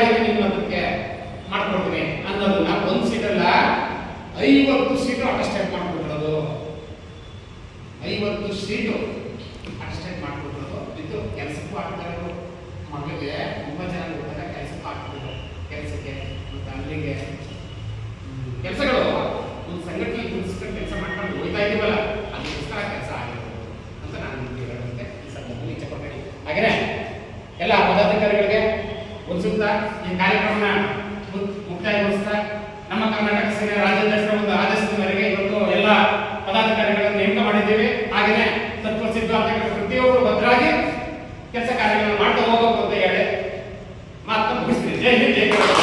ಇದ್ದೀನಿ ನಿಮ್ಮ ಅದಕ್ಕೆ ಮಾಡ್ಕೊಡ್ತೀನಿ ಅನ್ನೋದನ್ನ 1 ಸೀಟಲ್ಲ 50 ಸೀಟು ಅಟೆಸ್ಟೇಟ್ ಮಾಡ್ಕೊಡೋದು. 50 ಸೀಟು ಅಟೆಸ್ಟೇಟ್ ಮಾಡ್ಕೊಡೋದು. ಇದು ಕೆಲಸಕ್ಕೂ ಆಗ್ತಾರೆ. ಮಕ್ಕಳಿಗೆ ತುಂಬಾ ಜನ ಹೋದಾಗ ಕೆಲಸಕ್ಕೂ ಆಗ್ತಿದ್ರು. ಕೆಲಸಕ್ಕೆ ಮತ್ತು ಅಲ್ಲಿಗೆ ಕೆಲಸಗಳು ಒಂದು ಸಂಘಟನೆ ಗುರುಸ್ಕೊಂಡು ಕೆಲಸ ಮಾಡ್ಕೊಂಡು ಹೋಗ್ತಾ ಇದೀವಲ್ಲ, ಅದಕ್ಕೋಸ್ಕರ ಕೆಲಸ ಆಗಿರ್ಬೋದು ಅಂತ ನಾನು ನಿಮಗೆ ಹೇಳೋದಕ್ಕೆ ಈ ಸಂದರ್ಭದಲ್ಲಿ ಇಚ್ಛೆ ಪಡ್ತೀನಿ. ಹಾಗೆಯೇ ಎಲ್ಲ ಪದಾಧಿಕಾರಿಗಳಿಗೆ ಒಂದು ಸೂಕ್ತ ಈ ಕಾರ್ಯಕ್ರಮನ ಮುಕ್ತಾಯಗೊಳಿಸ್ತಾ ನಮ್ಮ ಕರ್ನಾಟಕ ಸೇನೆ ರಾಜ್ಯಾಧ್ಯಕ್ಷರ ಒಂದು ಆದೇಶದ ಮೇರೆಗೆ ಇವತ್ತು ಎಲ್ಲ ಪದಾಧಿಕಾರಿಗಳನ್ನು ನೇಮಕ ಮಾಡಿದ್ದೀವಿ. ಹಾಗೆಯೇ ತತ್ವಸಿದ್ಧಾಂತಗಳ ಪ್ರತಿಯೊಬ್ಬರು ಭದ್ರಾಗಿ ಕೆಲಸ ಕಾರ್ಯಗಳನ್ನು ಮಾಡ್ತಾ ಹೋಗಬೇಕು ಅಂತ ಹೇಳಿ ಮಾತನ್ನು ಮುಗಿಸ್ತೀನಿ. ಜೈ ಹಿಂದ್, ಜೈ ಕರ್ನಾಟಕ.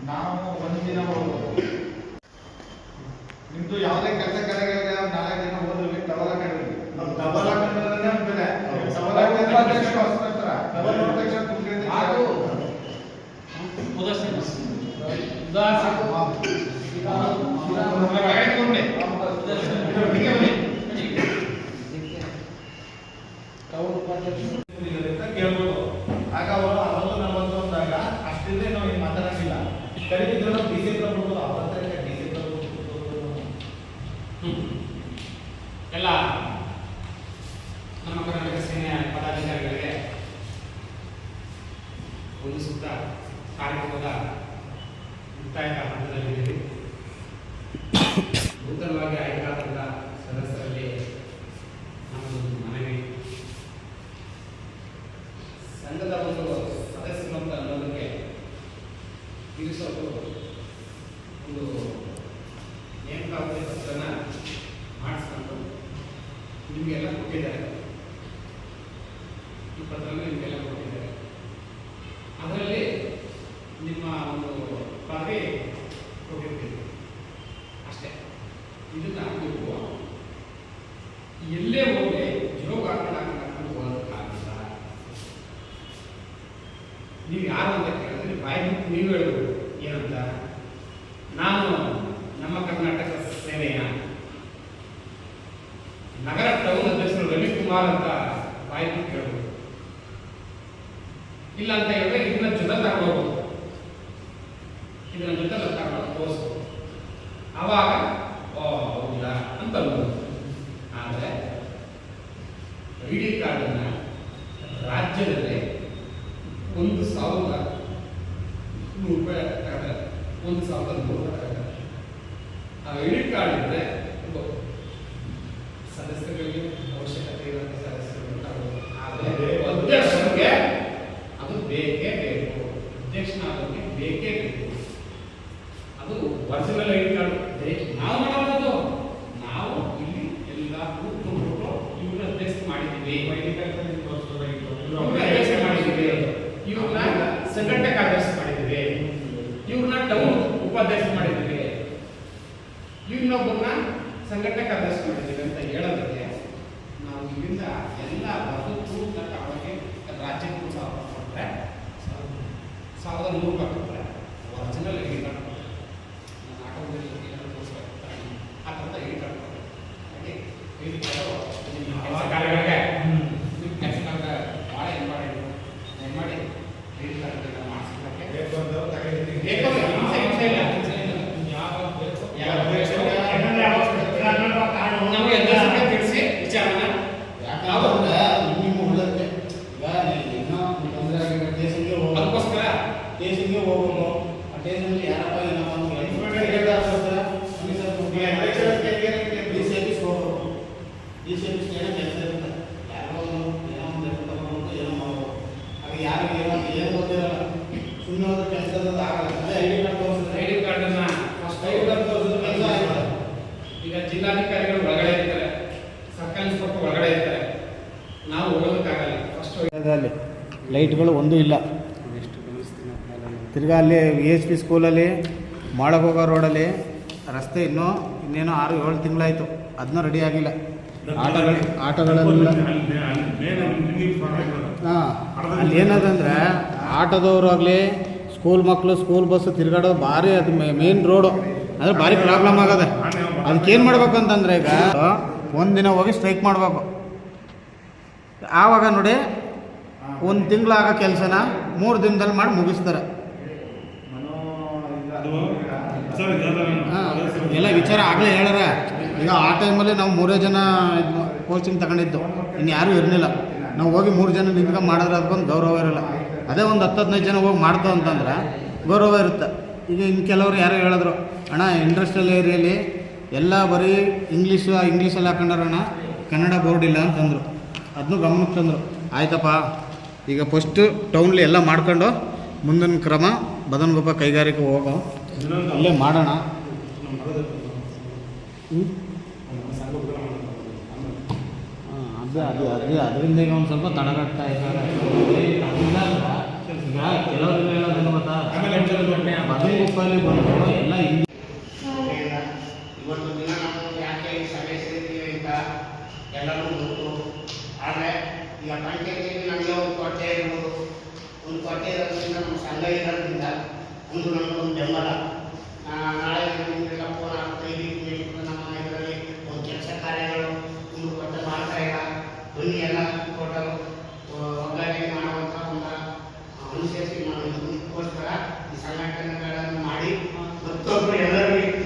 ನಾವು ಒಂದಿನ ಹೋಗ್ಬೋದು. ನಿಮ್ದು ಯಾವುದೇ ಕೆಲಸ ಕಾರ್ಯಗಳಿಗೆ 4 ದಿನ ಹೋದ್ರೆ ಡಬಲ್ ಹಾಕಿದ್ವಿ. ಡಬಲ್ ಹಾಕಿದ್ರೆ ಬೆಲೆ ಕೇಳ್ಬೋದು. ಆಗ ಅವರು 60-40 ಅಂದಾಗ ಅಷ್ಟಿದ್ರೆ ನಾವು ಏನು ಮಾತಾಡಂಗಿಲ್ಲ. ಕಡಿಮೆ ನಾವು ಡಿಸಿ ಬರ್ಬೋದು. ಅವತ್ತೇ ಡಿಸಿ ಬರ್ಬೋದು. ಎಲ್ಲ ನಮ್ಮ ಕರ್ನಾಟಕ ಸೇನೆಯ ಪದಾಧಿಕಾರಿಗಳಿಗೆ ಒಂದು ಸೂಕ್ತ ಕಾರ್ಯಕ್ರಮದ ಮುಕ್ತಾಯದ ಹಂತದಲ್ಲಿದ್ದೀವಿ. ನೂತನವಾಗಿ ಆಯ್ಕೆಯಾದಂಥ ಸದಸ್ಯರಲ್ಲಿ ನಮ್ಮದೊಂದು ಮನವಿ, ಸಂಘದ ಒಂದು ಸದಸ್ಯರು ಅಂತ ಅನ್ನೋದಕ್ಕೆ ತಿಳಿಸೋದು ಒಂದು ನೇಮಕಾತಿ ಪತ್ರನ ಮಾಡಿಸ್ಕೊಂಡು ನಿಮಗೆಲ್ಲ ಕೊಟ್ಟಿದ್ದಾರೆ. ಈ ಪತ್ರನ ನಿಮಗೆಲ್ಲ ಕೊಟ್ಟಿದ್ದಾರೆ. ಅದರಲ್ಲಿ ನಿಮ್ಮ ಒಂದು ಕಾಪಿ ಕೊಟ್ಟಿರ್ತೀವಿ ಅಷ್ಟೇ. ಇದನ್ನ ನೀವು ಎಲ್ಲೇ ಹೋಗಿ ಜೋಗ ಹಾಕೊಂಡು ಹೋಗೋದಕ್ಕಾಗಲ್ಲ. ನೀವು ಯಾರು ಅಂತ ಕೇಳಿದ್ರೆ ಬಾಯಿ ನೀವು ಹೇಳಬೇಕು. ಏನಂತ? ನಾನು ನಮ್ಮ ಕರ್ನಾಟಕ ಸೇನೆಯ ನಗರ ಟೌನ್ ಅಧ್ಯಕ್ಷರು ರವಿಕುಮಾರ್ ಅಂತ ಬಾಯಿ ಕೇಳಬೇಕು. ಇಲ್ಲ ಅಂತ ಹೇಳಿದ್ರೆ ಇದನ್ನ ಜೊತೆ ತಗೊಂಡೋಗ್ಬೋದು. ಇದನ್ನ ಜೊತೆ ತಗೊಂಡು ತೋರಿಸ್ಬೋದು. ಆವಾಗ ಹೌದಾ ಅಂತ ಅನ್ಬೋದು. ಆದರೆ ID ಕಾರ್ಡನ್ನ ರಾಜ್ಯದಲ್ಲಿ 1,100 ರೂಪಾಯಿ ತಗೊಂಡ್ರೆ 1,100 ರೂಪಾಯಿ ತಗೊಂಡ್ರೆ ಆ ID ಕಾರ್ಡ್ ಇದ್ರೆ ಸದಸ್ಯರಿಗೆ ಅವಶ್ಯಕತೆ ಇರುವಂಥ ಸದಸ್ಯರು ತಗೋಬೋದು. ಆದರೆ ಅಧ್ಯಕ್ಷರಿಗೆ ಅದು ಬೇಕೇ ಬೇಕು. ಅಧ್ಯಕ್ಷನಾಗೋಕ್ಕೆ ಬೇಕೇ ಬೇಕು. ಅದು ಒರಿಜಿನಲ್ ID ಕಾರ್ಡ್ ನಾವು ಮಾಡೋದು. ನಾವು ಇಲ್ಲಿ ಎಲ್ಲ ಕೂತ್ಕೊಂಡ್ಬಿಟ್ಟು ಇವ್ರನ್ನ ಅಧ್ಯಕ್ಷ ಮಾಡಿದ್ದೀವಿ, ಅಧ್ಯಕ್ಷ ಮಾಡಿದ್ದೀವಿ, ಇವ್ರನ್ನ ಸಂಘಟನೆ ಕಾರ್ಯದರ್ಶಿ ಮಾಡಿದ್ದೀವಿ, ಇವ್ರನ್ನ ಟೌನ್ ಉಪಾಧ್ಯಕ್ಷ ಮಾಡಿದ್ದೀವಿ, ಇವ್ರನ್ನೊಬ್ಬರನ್ನ ಸಂಘಟನೆ ಕಾರ್ಯದರ್ಶಿ ಮಾಡಿದ್ದೀವಿ ಅಂತ ಹೇಳೋದಕ್ಕೆ ನಾವು ಇಲ್ಲಿಂದ ಎಲ್ಲ ಬದುಕು ಅವರಿಗೆ ರಾಜ್ಯಕ್ಕೆ 1,000 ಕೊಟ್ಟರೆ 1,100 ರೂಪಾಯಿ ಕೊಟ್ಟರೆ ಒರಿಜಿನಲ್ ID ಕಾರ್ಡ್ ಆ ಥರದ ID ಕಾರ್ಡ್ ಹಾಗೆ ID ಕಾರ್ಡ್ ಕಾರ್ಯಗಳಿಗೆ ಕೆಲಸ ಕಾರ್ಯ ಭಾಳ ಇಂಪಾರ್ಟೆಂಟು. ದಯಮಾಡಿ ID ಕಾರ್ಡ್ಗಳನ್ನ ಮಾಡಿಸ್ಲಿಕ್ಕೆ ನಮಗೆ ಅಧ್ಯಕ್ಷರಿಗೆ ತಿಳಿಸಿ ವಿಚಾರನ. ಅದಕ್ಕೋಸ್ಕರ ದೇಶಕ್ಕೆ ಹೋಗ್ಬೇಕು. ಆ ದೇಶದಲ್ಲಿ ಯಾರಪ್ಪ ಏನೋ ಕೆಲಸ ಇರುತ್ತೆ. ಯಾರೋ ಏನೋ ಒಂದು ತಗೊಂಡು ಏನೋ ಮಾಡ್ಬೋದು. ಅದು ಯಾರಿಗೆ ಏನು ಗೊತ್ತಿರಲ್ಲ. ಸುಮ್ಮನೆ ಹೋದ್ರೆ ಕೆಲಸದ ಆಗಲ್ಲ. ಅದೇ ID ಕಾರ್ಡ್ ತೋರಿಸಿದ್ರೆ ID ಕಾರ್ಡನ್ನ ಫಸ್ಟ್ ID ಕಾರ್ಡ್ ತೋರಿಸಿದ್ರೆ ಕೆಲಸ ಆಗುತ್ತೆ. ಈಗ ಜಿಲ್ಲಾಧಿಕಾರಿಗಳು ಒಳಗಡೆ ಇರ್ತಾರೆ, ಸರ್ಕಲ್ ಇನ್ಸ್ಪೆಕ್ಟರ್ ಒಳಗಡೆ ಇರ್ತಾರೆ, ನಾವು ಹೋಗೋದಕ್ಕಾಗಲ್ಲ. ಫಸ್ಟ್ ಲೈಟ್ಗಳು ಒಂದೂ ಇಲ್ಲ. ತಿರ್ಗಾ ಅಲ್ಲಿ VHP ಸ್ಕೂಲಲ್ಲಿ ಮಾಡಗೋಗ ರೋಡಲ್ಲಿ ರಸ್ತೆ ಇನ್ನೇನೋ 6-7 ತಿಂಗಳಾಯಿತು. ಅದನ್ನೂ ರೆಡಿ ಆಗಿಲ್ಲ. ಆಟೋಗಳೆಲ್ಲ ಅಲ್ಲಿ ಏನದಂದ್ರೆ ಆಟೋದವರು ಆಗಲಿ ಸ್ಕೂಲ್ ಮಕ್ಕಳು ಸ್ಕೂಲ್ ಬಸ್ಸು ತಿರ್ಗಾಡೋದು ಭಾರಿ ಅದು ಮೇನ್ ರೋಡು ಅಂದರೆ ಭಾರಿ ಪ್ರಾಬ್ಲಮ್ ಆಗದೆ. ಅದಕ್ಕೆ ಏನು ಮಾಡ್ಬೇಕು ಅಂತಂದರೆ ಈಗ ಒಂದಿನ ಹೋಗಿ ಸ್ಟ್ರೈಕ್ ಮಾಡಬೇಕು. ಆವಾಗ ನೋಡಿ ಒಂದು ತಿಂಗಳಾಗ ಕೆಲಸನ 3 ದಿನದಲ್ಲಿ ಮಾಡಿ ಮುಗಿಸ್ತಾರೆ. ಹಾಂ, ಎಲ್ಲ ವಿಚಾರ ಆಗಲೇ ಹೇಳ್ಯಾರ. ಈಗ ಆ ಟೈಮಲ್ಲಿ ನಾವು 3 ಜನ ಕೋಚಿಂಗ್ ತಗೊಂಡಿದ್ದು, ಇನ್ನು ಯಾರೂ ಇರಲಿಲ್ಲ. ನಾವು ಹೋಗಿ 3 ಜನ ನಿಂತ್ಕೊಂಡು ಮಾಡಿದ್ರೆ ಅದಕ್ಕೊಂದು ಗೌರವ ಇರೋಲ್ಲ. ಅದೇ ಒಂದು 10-15 ಜನ ಹೋಗಿ ಮಾಡ್ತಾವ ಅಂತಂದ್ರೆ ಗೌರವ ಇರುತ್ತೆ. ಈಗ ಇನ್ನು ಕೆಲವರು ಯಾರೋ ಹೇಳಿದ್ರು, ಅಣ್ಣ ಇಂಡಸ್ಟ್ರಿಯಲ್ ಏರಿಯಲ್ಲಿ ಎಲ್ಲ ಬರೀ ಇಂಗ್ಲೀಷಲ್ಲಿ ಹಾಕೊಂಡಾರಣ್ಣ, ಕನ್ನಡ ಬೋರ್ಡ್ ಇಲ್ಲ ಅಂತಂದರು. ಅದನ್ನು ಗಮನಕ್ಕೆ ತಂದರು. ಆಯ್ತಪ್ಪ, ಈಗ ಫಸ್ಟು ಟೌನ್ಲಿ ಎಲ್ಲ ಮಾಡ್ಕೊಂಡು ಮುಂದಿನ ಕ್ರಮ ಬದನಗೊಬ್ಬ ಕೈಗಾರಿಕೆ ಹೋಗೋ ಅಲ್ಲೇ ಮಾಡೋಣ. ಅದರಿಂದ ಈಗ ಒಂದು ಸ್ವಲ್ಪ ತಡಗಟ್ತಾ ಇದ್ದಾರೆ. ಈಗ ಕೆಲವರಿಗೆ ಹೇಳೋದೇನು ಗೊತ್ತಾ, ಬದನಗೊಪ್ಪಲ್ಲಿ ಬಂದು ಎಲ್ಲ ಇವತ್ತು ದಿನ ನಾವು ಯಾಕೆ ಈ ಸಭೆ ಸೇರಿದ್ದೀವಿ ಅಂತ ಎಲ್ಲರೂ ಗೊತ್ತು. ಆದರೆ ಈಗ ಪಂಚಾಯತಿಯಲ್ಲಿ ನಮಗೆ ಒಂದು ಕೊಟ್ಟೆ ಇರ್ಬೋದು, ಒಂದು ಕೊಟ್ಟೆ ಇರೋದ್ರಿಂದ ನಮ್ಮ ಸಂಘ ಇರೋದ್ರಿಂದ ನಮಗೊಂದು ಬೆಂಬಲ. ನಾಳೆ ನಿಮಗೆಲ್ಲ ಫೋನ್ ಆಗ್ತಾ ನಮ್ಮ ಇದರಲ್ಲಿ ಒಂದು ಕೆಲಸ ಕಾರ್ಯಗಳು ಒಂದು ಕೊಟ್ಟೆ ಮಾಡ್ತಾ ಇಲ್ಲ, ಬನ್ನಿ ಎಲ್ಲ ಕೊಟ್ಟರು ಒಗ್ಗಟ್ಟೆ ಮಾಡುವಂಥ ಒಂದು ಅನುಸರಿಸಿ ಇದಕ್ಕೋಸ್ಕರ ಈ ಸಂಘಟನೆಗಳನ್ನು ಮಾಡಿ ಮತ್ತೊಬ್ಬರು ಎಲ್ಲರಿಗೂ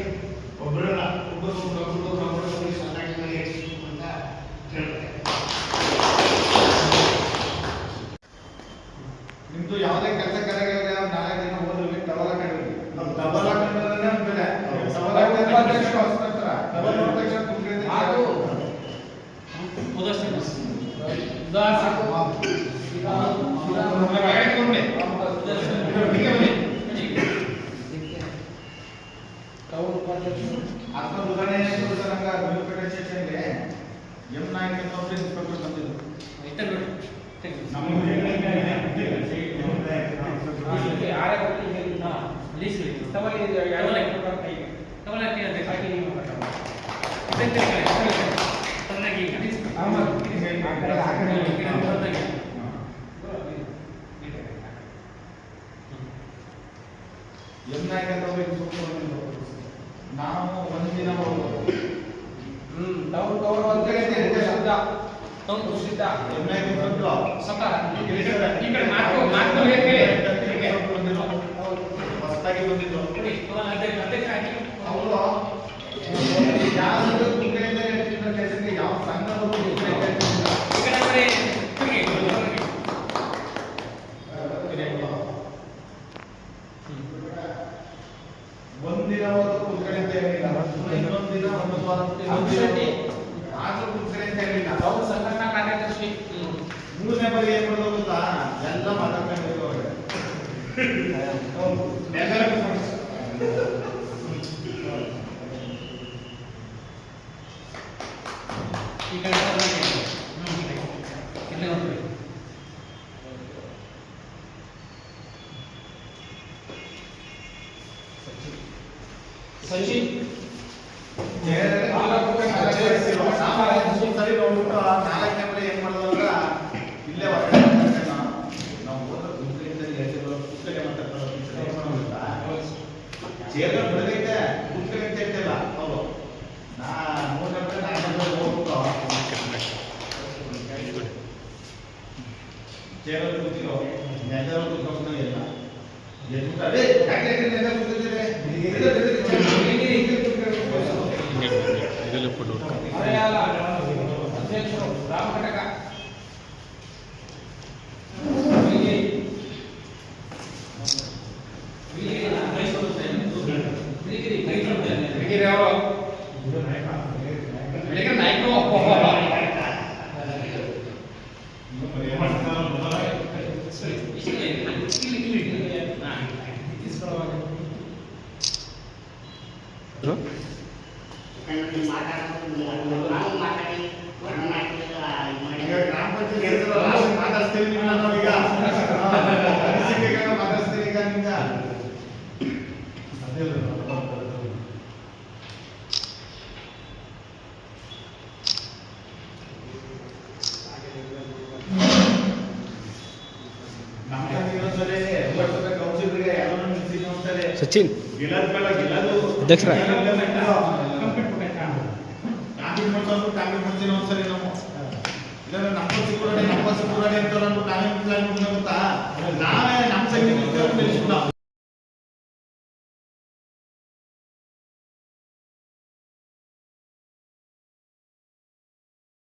ಒಬ್ಬರಲ್ಲ ಒಬ್ಬರು ಸಂಘಟನೆ ಹೆಚ್ಚಿಸಬೇಕು ಅಂತ ಹೇಳ್ತಾರೆ. ನಿಮ್ದು ಯಾವುದೇ ಕೆಲಸ ಕಾರ್ಯಗಳಿಗೆ 4 ದಿನ ಹೋದ್ರಿ ಟವಲ್ ಹಾಕೊಂಡಿರಿ. ನಾವು ಡಬಲ್ ಹಾಕೊಂಡ್ರೆ ಬೆಲೆ ಡಬಲ್ ಹಾಕಿದ್ರೆ ಅಧ್ಯಕ್ಷರು ಹೊಸ್ತಾರ ಡಬಲ್ ಅಧ್ಯಕ್ಷ ಕುಂತ್ಕೊಂಡು ಹಾಗೂ ಆತ್ಮ ಉದಾಹರಣೆ ತೋರಿಸಂಗ ಗುರುಪೇಟೆ ಸ್ಟೇಷನ್ಗೆ ಎಂ ನಾಯಕ್ ಅಂತ ಒಬ್ಬರು ಇನ್ಸ್ಪೆಕ್ಟರ್ ಬಂದಿದ್ರು. ಎಂ ನಾಯಕ್ ಅಂತ ಒಬ್ಬರು ಇನ್ಸ್ಪೆಕ್ಟರ್ ಬಂದಿದ್ರು. ನಾವು ಒಂದಿನ ಹೊಸದಾಗಿ ಬಂದಿದ್ದು ಅವರು ಯಾವ ಕೆಲಸಕ್ಕೆ ಯಾವ ಸಂಘ ಒಂದಿನ ಕುತ್ಕಡೆ ಅಂತ ಹೇಳಿಲ್ಲ, ಇನ್ನೊಂದಿನ ಒಂದು ವಾರ ಆದ್ರೂ ಕುತ್ಕಡೆ ಅಂತ ಹೇಳಿಲ್ಲ. ಅವ್ರು ಸಂಘಟನಾ ಕಾರ್ಯದರ್ಶಿ 3ನೇ ಬಾರಿ ಏನ್ ಮಾಡೋದು ಗೊತ್ತಾ, ಎಲ್ಲ ಮಾತಾಡ್ಕೊಂಡು ಸರಿ ನೋಡ್ಬಿಟ್ಟು 4ನೇ ಬಾರಿ ಏನ್ ಮಾಡೋದು ಅಂದ್ರೆ ಇಲ್ಲೇ ಹೊರಗಡೆ ನಾವು ಹೋದ್ರೆ ಪುಸ್ತಕ ಮಾತಾಡ್ತಾರೆ ಚೇರ್ ಬೆಳಗೈತೆ ಪುಸ್ತಕ ಅಂತ ಹೇಳ್ತಿಲ್ಲ ಅವರು. ನಾ 3ನೇ ಬಾರಿ ಹೋಗ್ಬಿಟ್ಟು ಚೇರಲ್ಲಿ ಕೂತಿರೋ ನೆಲದಲ್ಲಿ ಕೂತ್ಕೊಂಡು ಎಲ್ಲ ಒಂದ್ಸರಿ ಕೌನ್ಸಿಲರ್ಗೆ ಎಲ್ಲರೂ ನಿಲ್ಸಿದ್ವಿ ಒಂದ್ಸರಿ ಸಚಿನ್ ಗೆಲ್ಲದ್ ಬೇಡ ಗೆಲ್ಲದು ಅಧ್ಯಕ್ಷರೇ. ಕಾಂಗ್ರೆಸ್ ಮಾಡ್ತೀನಿ ಒಂದ್ಸರಿ ನಾವು ಇಲ್ಲ ನಮ್ಮ ಸಿಕ್ಕುರಾಡಿ ಅಂತ ಕಾಂಗ್ರೆಸ್ ಗೊತ್ತಾ ನಾವೇ ನಮ್ಮ ಸಂಘ